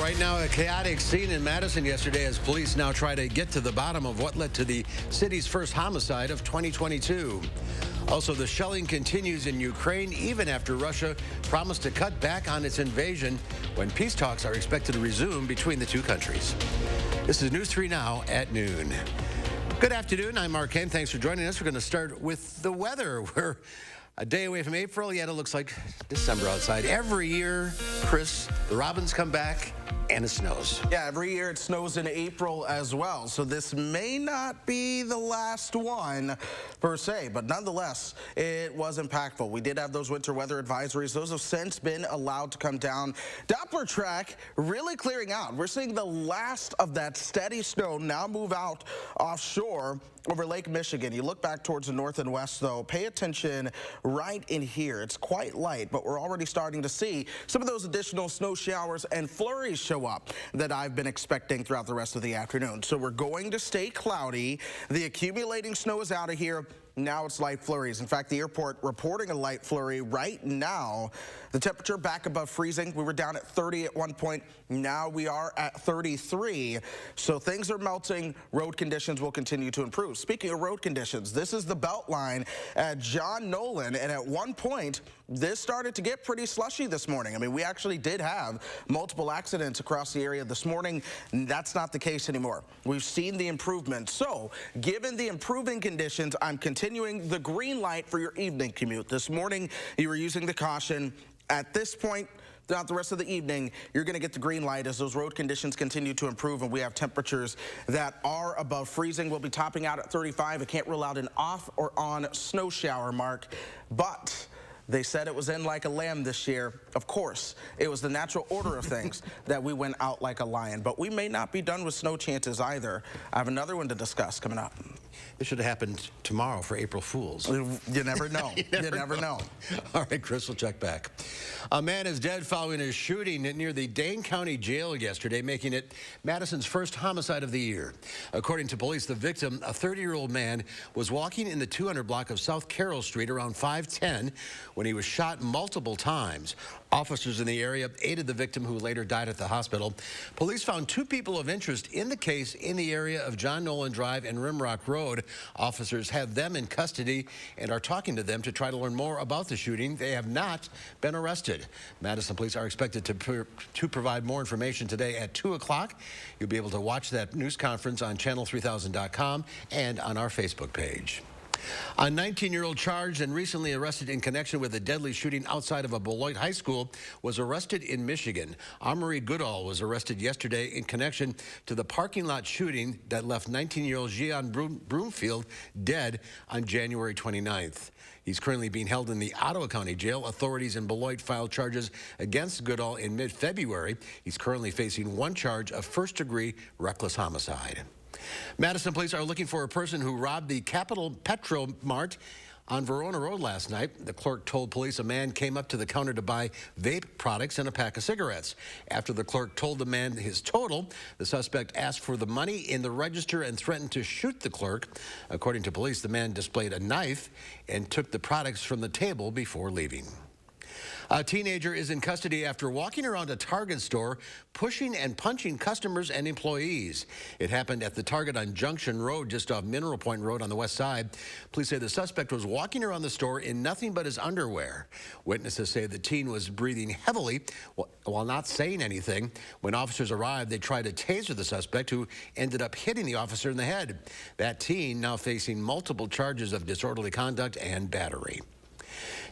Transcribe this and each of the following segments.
Right now, a chaotic scene in Madison yesterday as police now try to get to the bottom of what led to the city's first homicide of 2022. Also, the shelling continues in Ukraine even after Russia promised to cut back on its invasion when peace talks are expected to resume between the two countries. This is News 3 Now at noon. Good afternoon. I'm Mark Kane. Thanks for joining us. We're going to start with the weather. We're a day away from April, yet it looks like December outside. Every year, Chris, the robins come back and it snows. Yeah, every year it snows in April as well, so this may not be the last one per se, but nonetheless, it was impactful. We did have those winter weather advisories. Those have since been allowed to come down. Doppler track really clearing out. We're seeing the last of that steady snow now move out offshore over Lake Michigan. You look back towards the north and west, though, pay attention right in here. It's quite light, but we're already starting to see some of those additional snow showers and flurries show up that I've been expecting throughout the rest of the afternoon. So we're going to stay cloudy. The accumulating snow is out of here. Now it's light flurries. In fact, the airport reporting a light flurry right now. The temperature back above freezing. We were down at 30 at one point. Now we are at 33. So things are melting. Road conditions will continue to improve. Speaking of road conditions, this is the belt line at John Nolan. And at one point, this started to get pretty slushy this morning. I mean, we actually did have multiple accidents across the area this morning. That's not the case anymore. We've seen the improvement. So given the improving conditions, I'm continuing the green light for your evening commute. This morning, you were using the caution. At this point, throughout the rest of the evening, you're going to get the green light as those road conditions continue to improve and we have temperatures that are above freezing. We'll be topping out at 35. I can't rule out an off or on snow shower, Mark, but they said it was in like a lamb this year. Of course, it was the natural order of things that we went out like a lion, but we may not be done with snow chances either. I have another one to discuss coming up. This should have happened tomorrow for April Fools. You never know. you never know. All right, Chris, we'll check back. A man is dead following a shooting near the Dane County Jail yesterday, making it Madison's first homicide of the year. According to police, the victim, a 30-year-old man, was walking in the 200 block of South Carroll Street around 5:10 when he was shot multiple times. Officers in the area aided the victim, who later died at the hospital. Police found two people of interest in the case in the area of John Nolan Drive and Rimrock Road. Officers have them in custody and are talking to them to try to learn more about the shooting. They have not been arrested. Madison police are expected to provide more information today at 2 o'clock. You'll be able to watch that news conference on channel3000.com and on our Facebook page. A 19-year-old charged and recently arrested in connection with a deadly shooting outside of a Beloit high school was arrested in Michigan. Amory Goodall was arrested yesterday in connection to the parking lot shooting that left 19-year-old Gian Broomfield dead on January 29th. He's currently being held in the Ottawa County Jail. Authorities in Beloit filed charges against Goodall in mid-February. He's currently facing one charge of first-degree reckless homicide. Madison police are looking for a person who robbed the Capitol Petro Mart on Verona Road last night. The clerk told police a man came up to the counter to buy vape products and a pack of cigarettes. After the clerk told the man his total, the suspect asked for the money in the register and threatened to shoot the clerk. According to police, the man displayed a knife and took the products from the table before leaving. A teenager is in custody after walking around a Target store, pushing and punching customers and employees. It happened at the Target on Junction Road, just off Mineral Point Road on the west side. Police say the suspect was walking around the store in nothing but his underwear. Witnesses say the teen was breathing heavily while not saying anything. When officers arrived, they tried to taser the suspect, who ended up hitting the officer in the head. That teen now facing multiple charges of disorderly conduct and battery.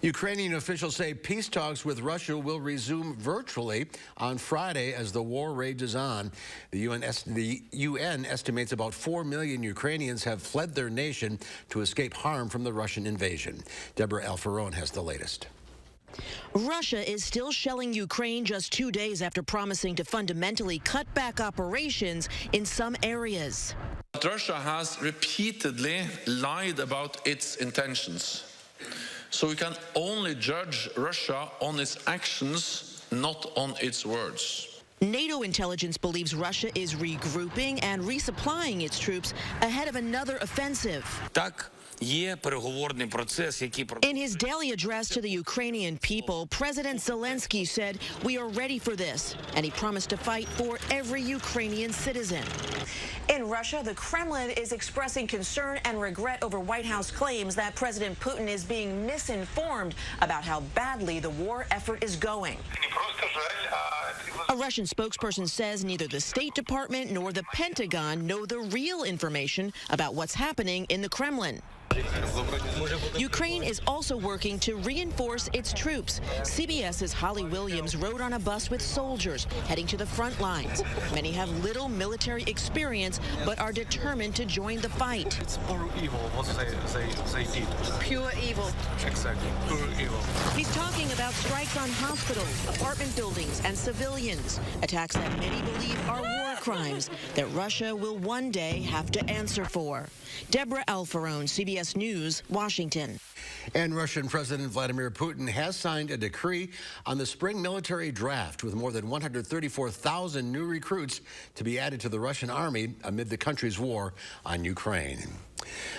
Ukrainian officials say peace talks with Russia will resume virtually on Friday as the war rages on. The UN estimates about 4 million Ukrainians have fled their nation to escape harm from the Russian invasion. Deborah Alferone has the latest. Russia is still shelling Ukraine just 2 days after promising to fundamentally cut back operations in some areas. Russia has repeatedly lied about its intentions. So we can only judge Russia on its actions, not on its words. NATO intelligence believes Russia is regrouping and resupplying its troops ahead of another offensive. Так, In his daily address to the Ukrainian people, President Zelensky said, "We are ready for this," and he promised to fight for every Ukrainian citizen. In Russia, the Kremlin is expressing concern and regret over White House claims that President Putin is being misinformed about how badly the war effort is going. A Russian spokesperson says neither the State Department nor the Pentagon know the real information about what's happening in the Kremlin. Ukraine is also working to reinforce its troops. CBS's Holly Williams rode on a bus with soldiers heading to the front lines. Many have little military experience but are determined to join the fight. It's pure evil, what they did. Pure evil. Exactly, pure evil. He's talking about strikes on hospitals, apartment buildings, and civilians. Attacks that many believe are war crimes that Russia will one day have to answer for. Deborah Alfarone, CBS News, Washington. And Russian President Vladimir Putin has signed a decree on the spring military draft with more than 134,000 new recruits to be added to the Russian army amid the country's war on Ukraine.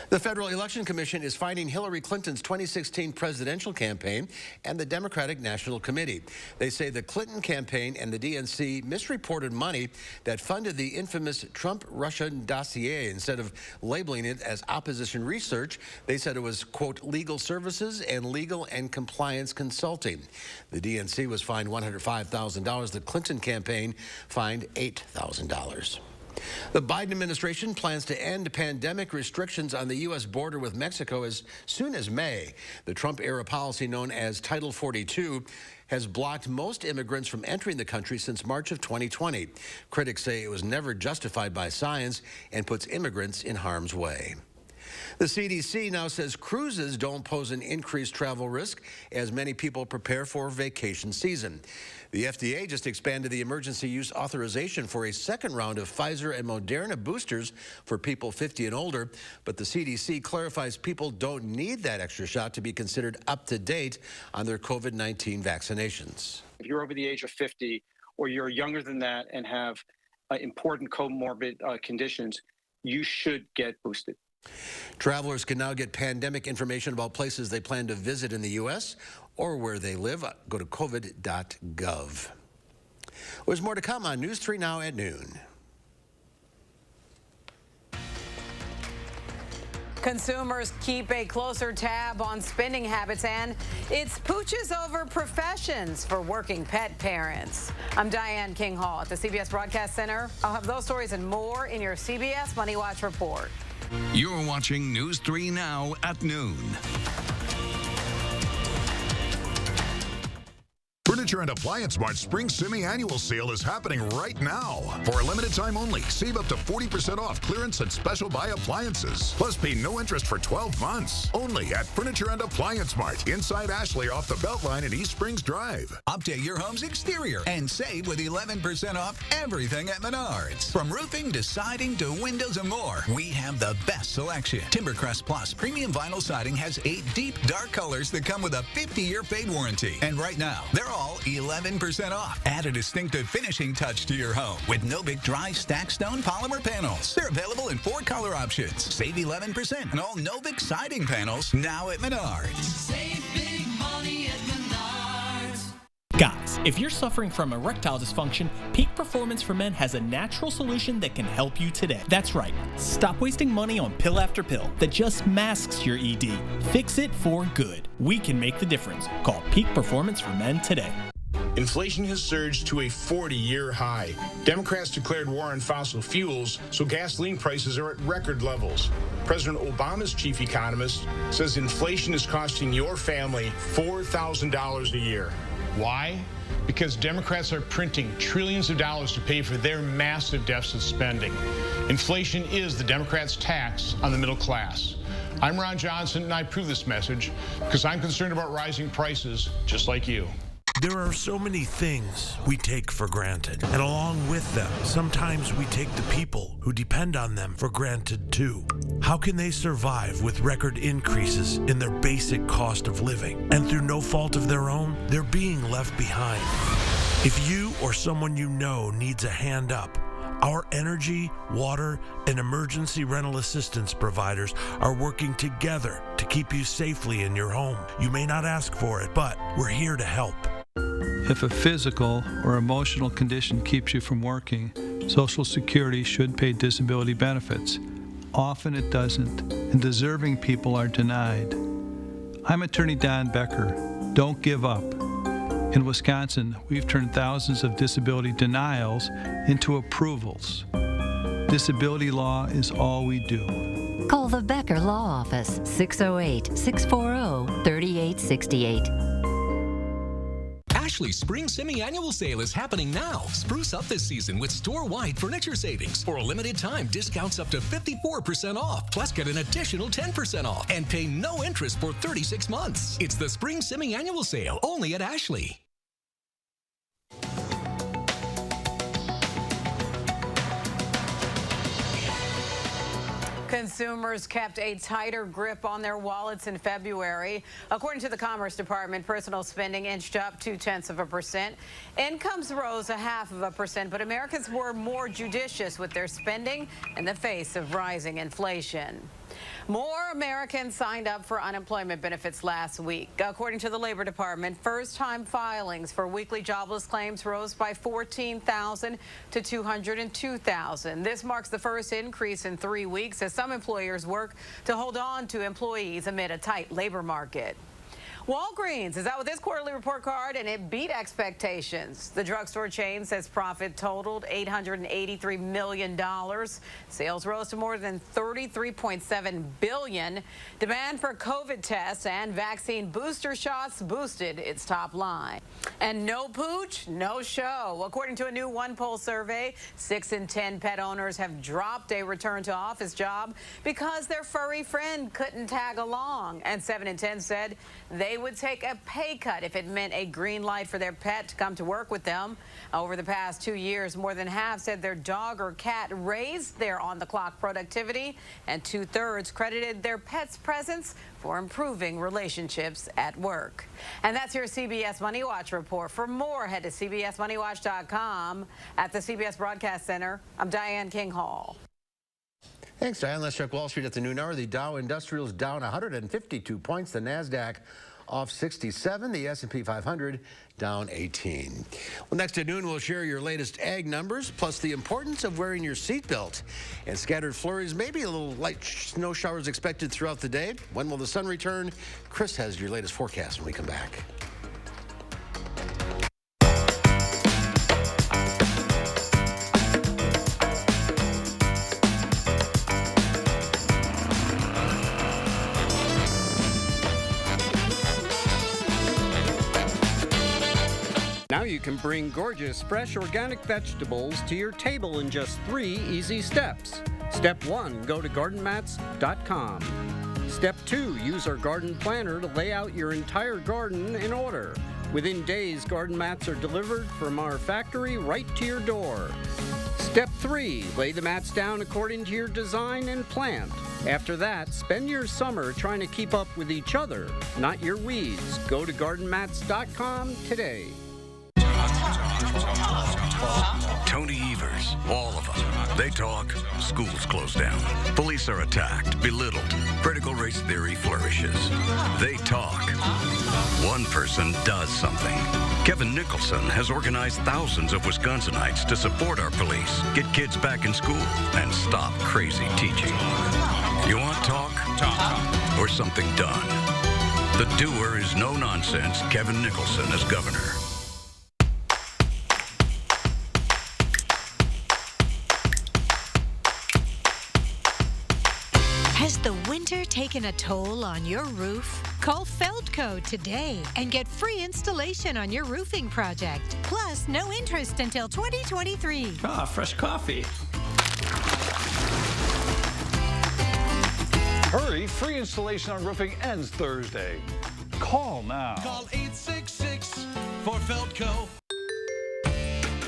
The Federal Election Commission is finding Hillary Clinton's 2016 presidential campaign and the Democratic National Committee. They say the Clinton campaign and the DNC misreported money that funded the infamous Trump-Russian dossier. Instead of labeling it as opposition research, they said it was, quote, legal services and legal and compliance consulting. The DNC was fined $105,000. The Clinton campaign fined $8,000. The Biden administration plans to end pandemic restrictions on the U.S. border with Mexico as soon as May. The Trump-era policy known as Title 42 has blocked most immigrants from entering the country since March of 2020. Critics say it was never justified by science and puts immigrants in harm's way. The CDC now says cruises don't pose an increased travel risk as many people prepare for vacation season. The FDA just expanded the emergency use authorization for a second round of Pfizer and Moderna boosters for people 50 and older, but the CDC clarifies people don't need that extra shot to be considered up to date on their COVID-19 vaccinations. If you're over the age of 50 or you're younger than that and have important comorbid conditions, you should get boosted. Travelers can now get pandemic information about places they plan to visit in the U.S. or where they live. Go to covid.gov. There's more to come on News 3 Now at noon. Consumers keep a closer tab on spending habits, and it's pooches over professions for working pet parents. I'm Diane King Hall at the CBS Broadcast Center. I'll have those stories and more in your CBS Money Watch report. You're watching News 3 Now at noon. Furniture and Appliance Mart's Spring Semi-Annual Sale is happening right now. For a limited time only, save up to 40% off clearance and special buy appliances. Plus, pay no interest for 12 months. Only at Furniture and Appliance Mart, inside Ashley off the Beltline at East Springs Drive. Update your home's exterior and save with 11% off everything at Menards. From roofing to siding to windows and more, we have the best selection. Timbercrest Plus premium vinyl siding has 8 deep, dark colors that come with a 50-year fade warranty. And right now, they're all 11% off. Add a distinctive finishing touch to your home with Novik Dry Stack Stone polymer panels. They're available in 4 color options. Save 11% on all Novik siding panels now at Menards. Save big money at Menards. Guys, if you're suffering from erectile dysfunction, Peak Performance for Men has a natural solution that can help you today. That's right. Stop wasting money on pill after pill that just masks your ED. Fix it for good. We can make the difference. Call Peak Performance for Men today. Inflation has surged to a 40-year high. Democrats declared war on fossil fuels, so gasoline prices are at record levels. President Obama's chief economist says inflation is costing your family $4,000 a year. Why? Because Democrats are printing trillions of dollars to pay for their massive deficit spending. Inflation is the Democrats' tax on the middle class. I'm Ron Johnson, and I approve this message because I'm concerned about rising prices just like you. There are so many things we take for granted, and along with them, sometimes we take the people who depend on them for granted too. How can they survive with record increases in their basic cost of living? And through no fault of their own, they're being left behind. If you or someone you know needs a hand up, Our energy, water, and emergency rental assistance providers are working together to keep you safely in your home. You may not ask for it, but we're here to help. If a physical or emotional condition keeps you from working, Social Security should pay disability benefits. Often it doesn't, and deserving people are denied. I'm attorney Don Becker. Don't give up. In Wisconsin, we've turned thousands of disability denials into approvals. Disability law is all we do. Call the Becker Law Office, 608-640-3868. Ashley's Spring Semi-Annual Sale is happening now. Spruce up this season with store-wide furniture savings. For a limited time, discounts up to 54% off. Plus, get an additional 10% off and pay no interest for 36 months. It's the Spring Semi-Annual Sale, only at Ashley. Consumers kept a tighter grip on their wallets in February. According to the Commerce Department, personal spending inched up 0.2%. Incomes rose 0.5%, but Americans were more judicious with their spending in the face of rising inflation. More Americans signed up for unemployment benefits last week. According to the Labor Department, first-time filings for weekly jobless claims rose by 14,000 to 202,000. This marks the first increase in 3 weeks as some employers work to hold on to employees amid a tight labor market. Walgreens is out with this quarterly report card, and it beat expectations. The drugstore chain says profit totaled $883 million. Sales rose to more than $33.7 billion. Demand for COVID tests and vaccine booster shots boosted its top line. And no pooch, no show. According to a new OnePoll survey, 6 in 10 pet owners have dropped a return to office job because their furry friend couldn't tag along. And 7 in 10 said they would take a pay cut if it meant a green light for their pet to come to work with them. Over the past 2 years, more than half said their dog or cat raised their on-the-clock productivity, and 2/3 credited their pet's presence for improving relationships at work. And that's your CBS Money Watch report. For more, head to cbsmoneywatch.com. At the CBS Broadcast Center, I'm Diane King Hall. Thanks, Diane. Let's check Wall Street at the noon hour. The Dow Industrials down 152 points. The NASDAQ off 67. The S&P 500 down 18. Well, next at noon, we'll share your latest ag numbers, plus the importance of wearing your seatbelt. And scattered flurries, maybe a little light snow showers expected throughout the day. When will the sun return? Chris has your latest forecast when we come back. Now you can bring gorgeous, fresh, organic vegetables to your table in just 3 easy steps. Step 1, go to gardenmats.com. Step 2, use our garden planner to lay out your entire garden in order. Within days, garden mats are delivered from our factory right to your door. Step 3, lay the mats down according to your design and plant. After that, spend your summer trying to keep up with each other, not your weeds. Go to gardenmats.com today. Tony Evers, all of them. They talk, schools close down. Police are attacked, belittled. Critical race theory flourishes. They talk. One person does something. Kevin Nicholson has organized thousands of Wisconsinites to support our police, get kids back in school, and stop crazy teaching. You want talk? Talk. Or something done. The doer is no nonsense Kevin Nicholson as governor. Has the winter taken a toll on your roof? Call Feldco today and get free installation on your roofing project. Plus, no interest until 2023. Ah, fresh coffee. Hurry, free installation on roofing ends Thursday. Call now. Call 866 for Feldco.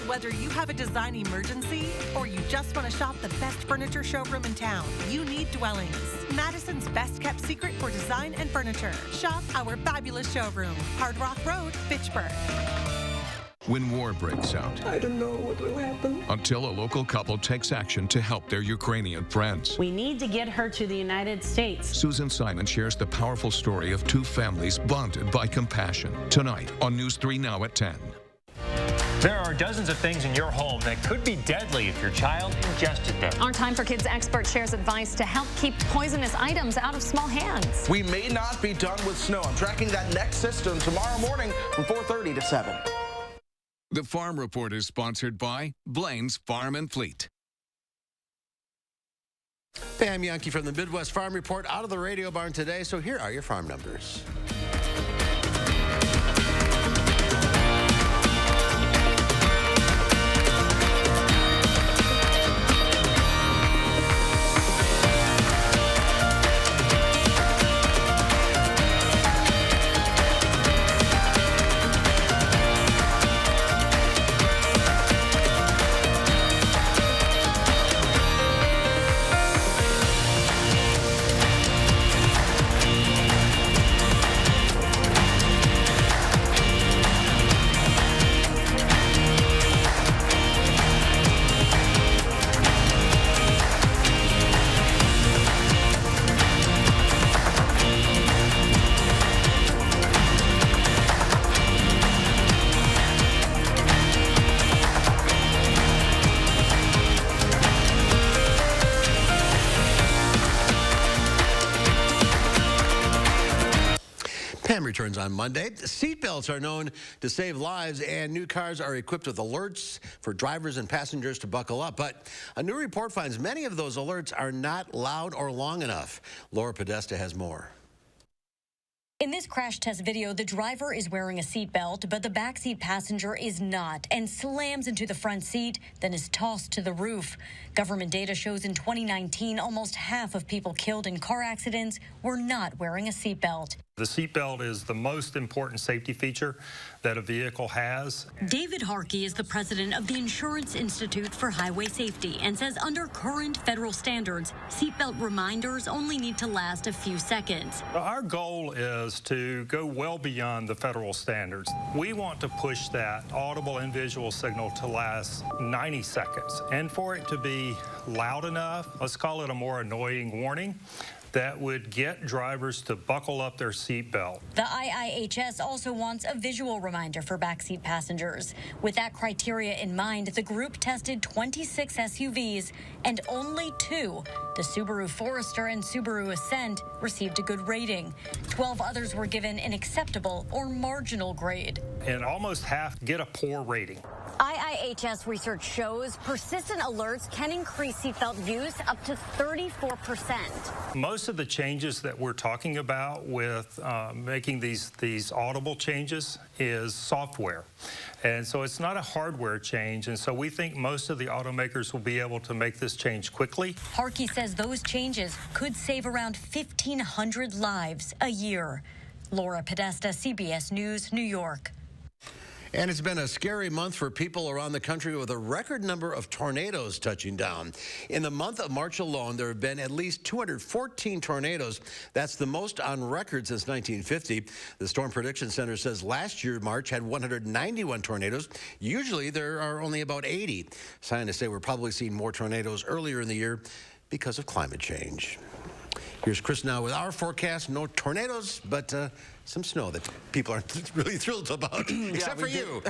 Whether you have a design emergency or you just want to shop the best furniture showroom in town, you need Dwellings, Madison's best kept secret for design and furniture. Shop our fabulous showroom, Hard Rock Road, Fitchburg. When war breaks out, I don't know what will happen. Until a local couple takes action to help their Ukrainian friends. We need to get her to the United States. Susan Simon shares the powerful story of two families bonded by compassion. Tonight on News 3 Now at 10. There are dozens of things in your home that could be deadly if your child ingested them. Our Time for Kids expert shares advice to help keep poisonous items out of small hands. We may not be done with snow. I'm tracking that next system tomorrow morning from 4:30 to 7. The Farm Report is sponsored by Blaine's Farm and Fleet. Pam Yankee from the Midwest Farm Report out of the radio barn today. So here are your farm numbers. Pam returns on Monday. Seatbelts are known to save lives, and new cars are equipped with alerts for drivers and passengers to buckle up. But a new report finds many of those alerts are not loud or long enough. Laura Podesta has more. In this crash test video, the driver is wearing a seatbelt, but the backseat passenger is not and slams into the front seat, then is tossed to the roof. Government data shows in 2019, almost half of people killed in car accidents were not wearing a seatbelt. The seatbelt is the most important safety feature that a vehicle has. David Harkey is the president of the Insurance Institute for Highway Safety and says under current federal standards, seatbelt reminders only need to last a few seconds. Our goal is to go well beyond the federal standards. We want to push that audible and visual signal to last 90 seconds and for it to be loud enough, let's call it a more annoying warning, that would get drivers to buckle up their seatbelt. The IIHS also wants a visual reminder for backseat passengers. With that criteria in mind, the group tested 26 SUVs and only 2, the Subaru Forester and Subaru Ascent, received a good rating. 12 others were given an acceptable or marginal grade. And almost half get a poor rating. IIHS research shows persistent alerts can increase seatbelt use up to 34%. Most of the changes that we're talking about with making these audible changes is software. And so it's not a hardware change. And so we think most of the automakers will be able to make this change quickly. Harkey says those changes could save around 1,500 lives a year. Laura Podesta, CBS News, New York. And it's been a scary month for people around the country with a record number of tornadoes touching down. In the month of March alone, there have been at least 214 tornadoes. That's the most on record since 1950. The Storm Prediction Center says last year, March had 191 tornadoes. Usually there are only about 80. Scientists say we're probably seeing more tornadoes earlier in the year because of climate change. Here's Chris now with our forecast. No tornadoes, but some snow that people aren't really thrilled about, except for you.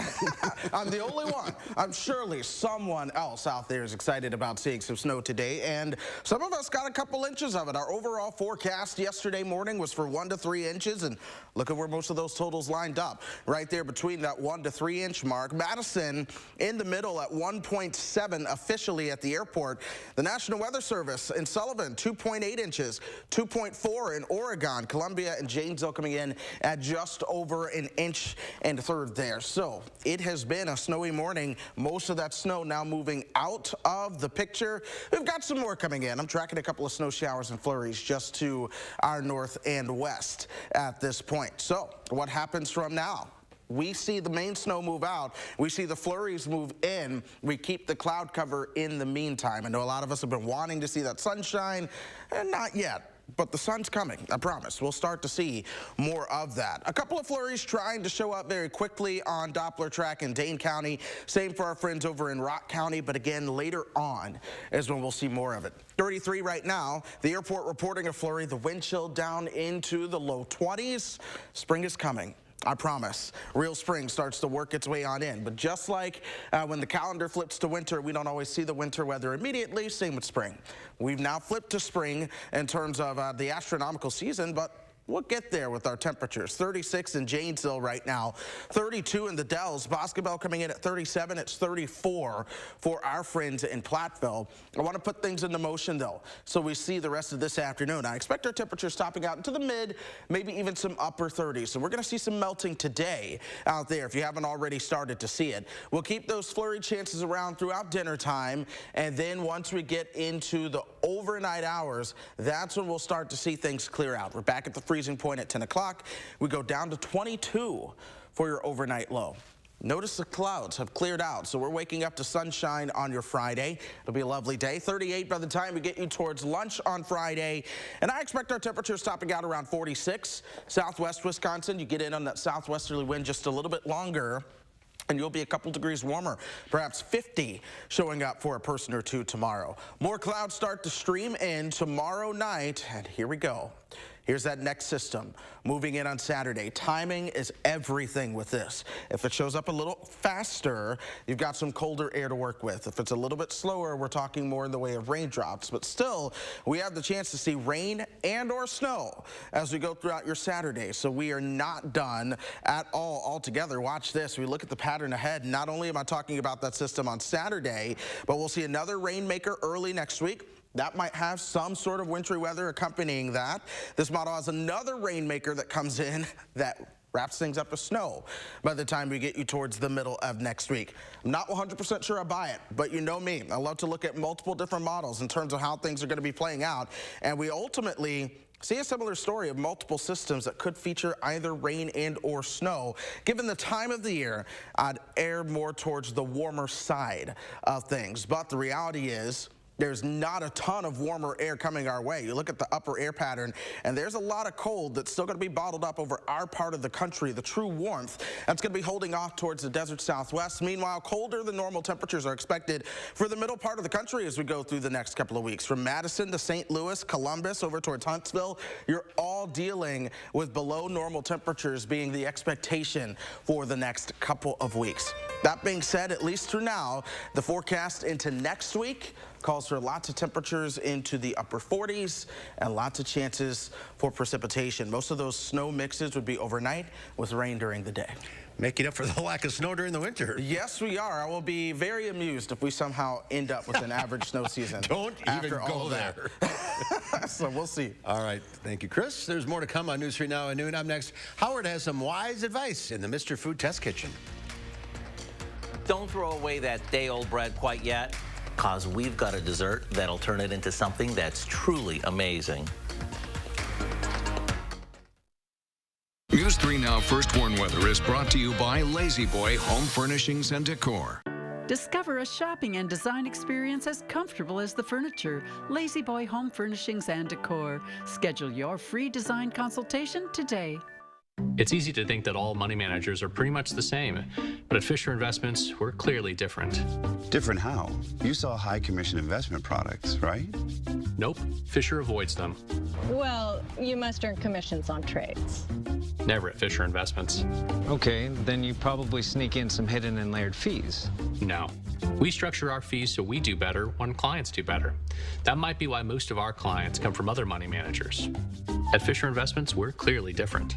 I'm the only one. I'm surely someone else out there is excited about seeing some snow today, and some of us got a couple inches of it. Our overall forecast yesterday morning was for 1 to 3 inches, and look at where most of those totals lined up. Right there between that 1 to 3 inch mark. Madison in the middle at 1.7 officially at the airport. The National Weather Service in Sullivan, 2.8 inches, 2.4 in Oregon. Columbia and Janesville coming in at just over 1.3 inches there. So it has been a snowy morning. Most of that snow now moving out of the picture. We've got some more coming in. I'm tracking a couple of snow showers and flurries just to our north and west at this point. So what happens from now? We see the main snow move out. We see the flurries move in. We keep the cloud cover in the meantime. I know a lot of us have been wanting to see that sunshine, and not yet. but the sun's coming, I promise. We'll start to see more of that. A couple of flurries trying to show up very quickly on Doppler track in Dane County. Same for our friends over in Rock County, but again, later on is when we'll see more of it. 33 right now. The airport reporting a flurry. The wind chill down into the low 20s. Spring is coming. I promise. Real spring starts to work its way on in. But just like when the calendar flips to winter, we don't always see the winter weather immediately. Same with spring. We've now flipped to spring in terms of the astronomical season, but we'll get there with our temperatures. 36 in Janesville right now, 32 in the Dells. Boscobel coming in at 37. It's 34 for our friends in Platteville. I want to put things into motion, though, so we see the rest of this afternoon. I expect our temperatures topping out into the mid, maybe even some upper 30s. So we're going to see some melting today out there if you haven't already started to see it. We'll keep those flurry chances around throughout dinner time, and then once we get into the overnight hours, that's when we'll start to see things clear out. We're back at the freezing point at 10 o'clock. We go down to 22 for your overnight low. Notice the clouds have cleared out, so we're waking up to sunshine on your Friday. It'll be a lovely day. 38 by the time we get you towards lunch on Friday. And I expect our temperatures topping out around 46. Southwest Wisconsin, you get in on that southwesterly wind just a little bit longer, and you'll be a couple degrees warmer, perhaps 50 showing up for a person or two tomorrow. More clouds start to stream in tomorrow night, and here we go. Here's that next system moving in on Saturday. Timing is everything with this. If it shows up a little faster, you've got some colder air to work with. If it's a little bit slower, we're talking more in the way of raindrops. But still, we have the chance to see rain and or snow as we go throughout your Saturday. So we are not done at all altogether. Watch this. We look at the pattern ahead. Not only am I talking about that system on Saturday, but we'll see another rainmaker early next week. That might have some sort of wintry weather accompanying that. This model has another rainmaker that comes in that wraps things up with snow by the time we get you towards the middle of next week. I'm not 100% sure I buy it, but you know me. I love to look at multiple different models in terms of how things are going to be playing out. And we ultimately see a similar story of multiple systems that could feature either rain and or snow. Given the time of the year, I'd err more towards the warmer side of things. But the reality is, there's not a ton of warmer air coming our way. You look at the upper air pattern, and there's a lot of cold that's still going to be bottled up over our part of the country. The true warmth that's going to be holding off towards the desert southwest. Meanwhile, colder than normal temperatures are expected for the middle part of the country as we go through the next couple of weeks. From Madison to St. Louis, Columbus, over towards Huntsville, you're all dealing with below normal temperatures being the expectation for the next couple of weeks. That being said, at least through now, the forecast into next week calls for lots of temperatures into the upper 40s and lots of chances for precipitation. Most of those snow mixes would be overnight with rain during the day. Making up for the lack of snow during the winter. Yes, we are. I will be very amused if we somehow end up with an average snow season. Don't even go there. So we'll see. All right. Thank you, Chris. There's more to come on News 3 Now at noon. Up next, Howard has some wise advice in the Mr. Food Test Kitchen. Don't throw away that day-old bread quite yet, because we've got a dessert that'll turn it into something that's truly amazing. News 3 Now First Warn Weather is brought to you by Lazy Boy Home Furnishings and Decor. Discover a shopping and design experience as comfortable as the furniture. Lazy Boy Home Furnishings and Decor. Schedule your free design consultation today. It's easy to think that all money managers are pretty much the same, but at Fisher Investments, we're clearly different. Different how? You saw high commission investment products, right? Nope, Fisher avoids them. Well, you must earn commissions on trades. Never at Fisher Investments. Okay, then you probably sneak in some hidden and layered fees. No. We structure our fees so we do better when clients do better. That might be why most of our clients come from other money managers. At Fisher Investments, we're clearly different.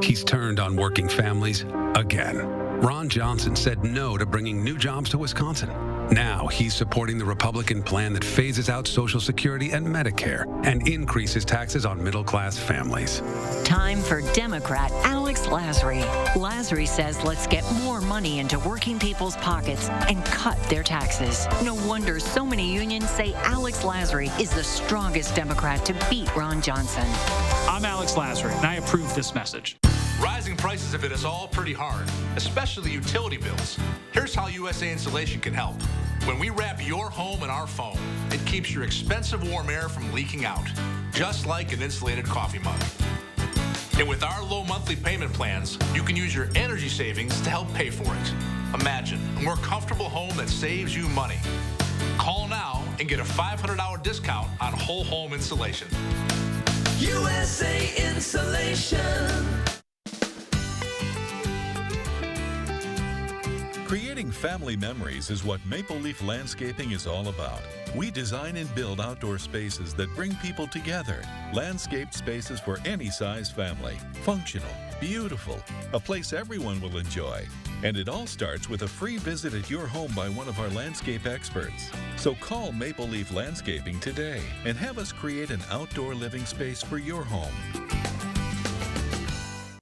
He's turned on working families again. Ron Johnson said no to bringing new jobs to Wisconsin. Now he's supporting the Republican plan that phases out Social Security and Medicare and increases taxes on middle-class families. Time for Democrat Alex Lasry. Lasry says let's get more money into working people's pockets and cut their taxes. No wonder so many unions say Alex Lasry is the strongest Democrat to beat Ron Johnson. I'm Alex Lasry, and I approve this message. Rising prices have hit us all pretty hard, especially utility bills. Here's how USA Insulation can help. When we wrap your home in our foam, it keeps your expensive warm air from leaking out. just like an insulated coffee mug. And with our low monthly payment plans, you can use your energy savings to help pay for it. Imagine a more comfortable home that saves you money. Call now and get a $500 discount on whole home insulation. USA Insulation. Creating family memories is what Maple Leaf Landscaping is all about. We design and build outdoor spaces that bring people together. Landscaped spaces for any size family. Functional, beautiful, a place everyone will enjoy. And it all starts with a free visit at your home by one of our landscape experts. So call Maple Leaf Landscaping today and have us create an outdoor living space for your home.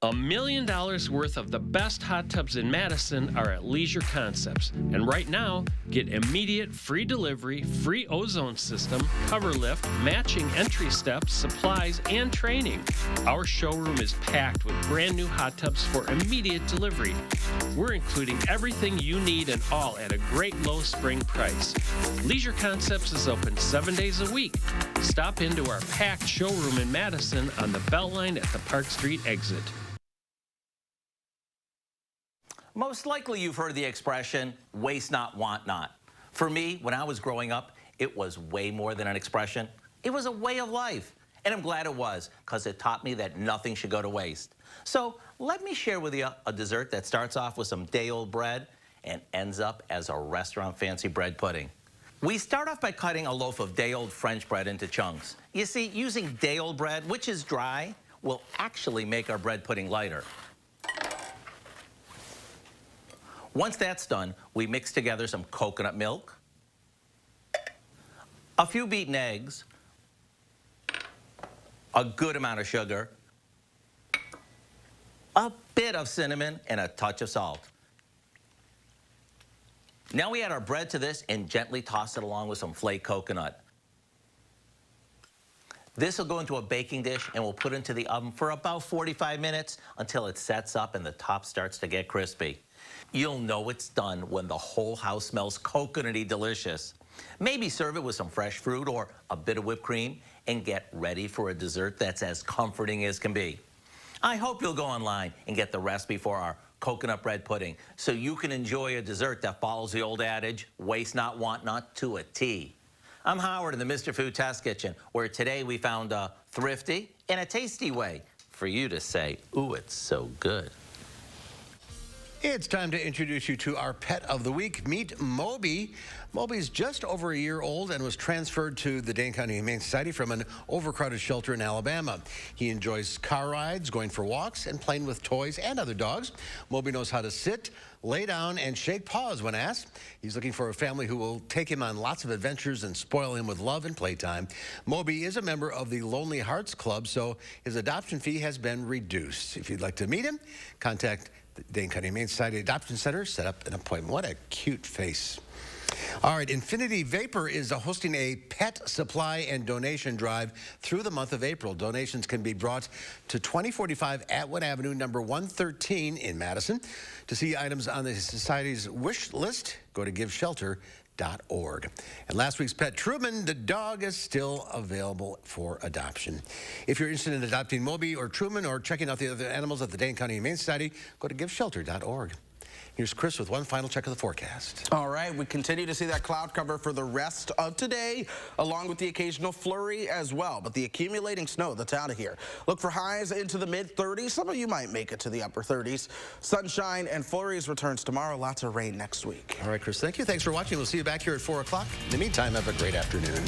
$1 million worth of the best hot tubs in Madison are at Leisure Concepts. And right now, get immediate free delivery, free ozone system, cover lift, matching entry steps, supplies, and training. Our showroom is packed with brand new hot tubs for immediate delivery. We're including everything you need and all at a great low spring price. Leisure Concepts is open 7 days a week. Stop into our packed showroom in Madison on the Beltline at the Park Street exit. Most likely you've heard the expression, waste not, want not. For me, when I was growing up, it was way more than an expression. It was a way of life. And I'm glad it was, because it taught me that nothing should go to waste. So let me share with you a dessert that starts off with some day-old bread and ends up as a restaurant fancy bread pudding. We start off by cutting a loaf of day-old French bread into chunks. You see, using day-old bread, which is dry, will actually make our bread pudding lighter. Once that's done, we mix together some coconut milk, a few beaten eggs, a good amount of sugar, a bit of cinnamon, and a touch of salt. Now we add our bread to this and gently toss it along with some flaked coconut. This will go into a baking dish and we'll put it into the oven for about 45 minutes until it sets up and the top starts to get crispy. You'll know it's done when the whole house smells coconutty delicious. Maybe serve it with some fresh fruit or a bit of whipped cream and get ready for a dessert that's as comforting as can be. I hope you'll go online and get the recipe for our coconut bread pudding so you can enjoy a dessert that follows the old adage, waste not, want not, to a T. I'm Howard in the Mr. Food Test Kitchen, where today we found a thrifty and a tasty way for you to say, ooh, it's so good. It's time to introduce you to our pet of the week. Meet Moby. Moby's just over a year old and was transferred to the Dane County Humane Society from an overcrowded shelter in Alabama. He enjoys car rides, going for walks, and playing with toys and other dogs. Moby knows how to sit, lay down, and shake paws when asked. He's looking for a family who will take him on lots of adventures and spoil him with love and playtime. Moby is a member of the Lonely Hearts Club, so his adoption fee has been reduced. If you'd like to meet him, contact the Dane County Humane Society Adoption Center. Set up an appointment. What a cute face. All right, Infinity Vapor is hosting a pet supply and donation drive through the month of April. Donations can be brought to 2045 Atwood Avenue, number 113 in Madison. To see items on the Society's wish list, go to GiveShelter.org. And last week's pet, Truman, the dog, is still available for adoption. If you're interested in adopting Moby or Truman or checking out the other animals at the Dane County Humane Society, go to GiveShelter.org. Here's Chris with one final check of the forecast. All right, we continue to see that cloud cover for the rest of today, along with the occasional flurry as well. But the accumulating snow that's out of here. Look for highs into the mid-30s. Some of you might make it to the upper 30s. Sunshine and flurries returns tomorrow. Lots of rain next week. All right, Chris, thank you. Thanks for watching. We'll see you back here at 4 o'clock. In the meantime, have a great afternoon.